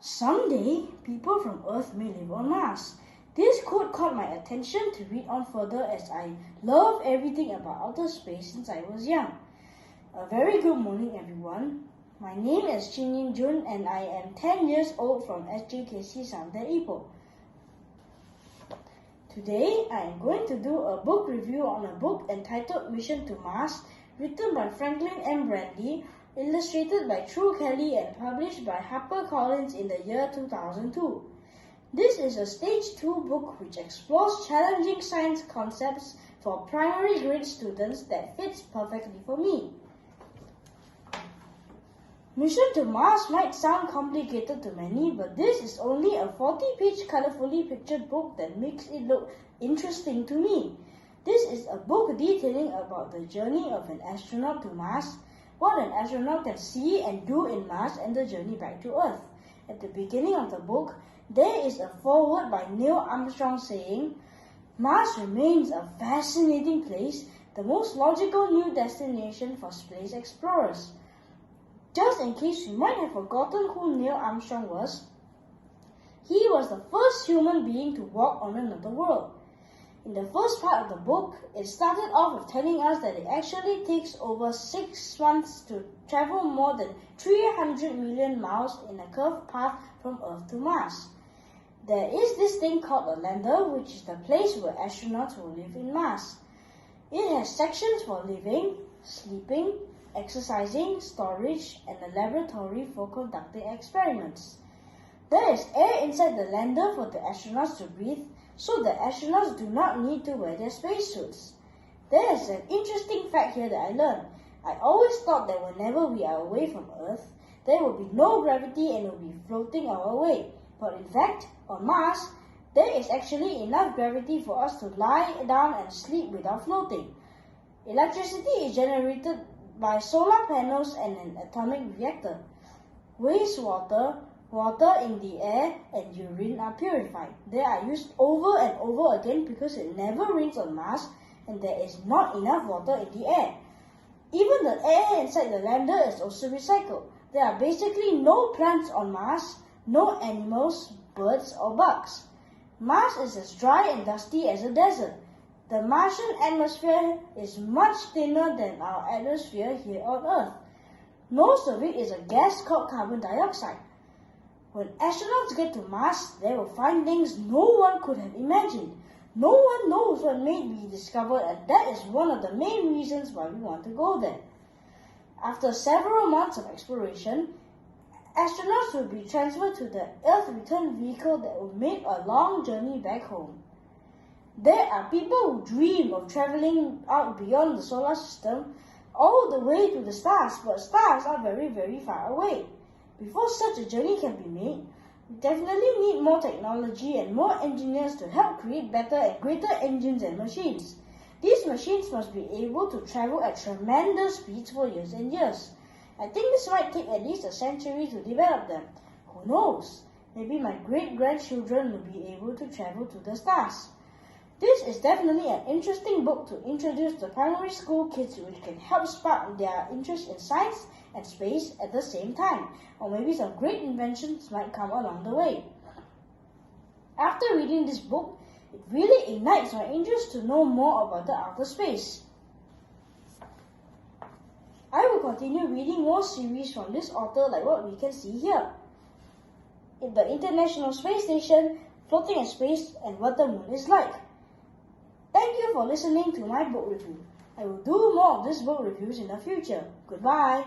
Someday, people from Earth may live on Mars. This quote caught my attention to read on further as I love everything about outer space since I was young. A very good morning, everyone. My name is Chin Jun and I am 10 years old from SJKC Santer Ipoh. Today, I am going to do a book review on a book entitled Mission to Mars, written by Franklin M. Brandy, illustrated by True Kelly and published by HarperCollins in the year 2002. This is a Stage 2 book which explores challenging science concepts for primary grade students that fits perfectly for me. Mission to Mars might sound complicated to many, but this is only a 40-page colorfully pictured book that makes it look interesting to me. This is a book detailing about the journey of an astronaut to Mars, what an astronaut can see and do in Mars, and the journey back to Earth. At the beginning of the book, there is a foreword by Neil Armstrong saying, "Mars remains a fascinating place, the most logical new destination for space explorers." Just in case you might have forgotten who Neil Armstrong was, he was the first human being to walk on another world. In the first part of the book, it started off with telling us that it actually takes over 6 months to travel more than 300 million miles in a curved path from Earth to Mars. There is this thing called a lander, which is the place where astronauts will live in Mars. It has sections for living, sleeping, exercising, storage, and a laboratory for conducting experiments. There is air inside the lander for the astronauts to breathe, so the astronauts do not need to wear their spacesuits. There is an interesting fact here that I learned. I always thought that whenever we are away from Earth, there will be no gravity and will be floating our way. But in fact, on Mars, there is actually enough gravity for us to lie down and sleep without floating. Electricity is generated by solar panels and an atomic reactor. Wastewater, water in the air, and urine are purified. They are used over and over again because it never rains on Mars and there is not enough water in the air. Even the air inside the lander is also recycled. There are basically no plants on Mars, no animals, birds, or bugs. Mars is as dry and dusty as a desert. The Martian atmosphere is much thinner than our atmosphere here on Earth. Most of it is a gas called carbon dioxide. When astronauts get to Mars, they will find things no one could have imagined. No one knows what may be discovered, and that is one of the main reasons why we want to go there. After several months of exploration, astronauts will be transferred to the Earth return vehicle that will make a long journey back home. There are people who dream of traveling out beyond the solar system all the way to the stars, but stars are very, very far away. Before such a journey can be made, we definitely need more technology and more engineers to help create better and greater engines and machines. These machines must be able to travel at tremendous speeds for years and years. I think this might take at least a century to develop them. Who knows? Maybe my great-grandchildren will be able to travel to the stars. This is definitely an interesting book to introduce to primary school kids, which can help spark their interest in science and space at the same time, or maybe some great inventions might come along the way. After reading this book, it really ignites my interest to know more about the outer space. I will continue reading more series from this author like what we can see here. In the International Space Station, Floating in Space, and What the Moon is Like. Thank you for listening to my book review. I will do more of these book reviews in the future. Goodbye.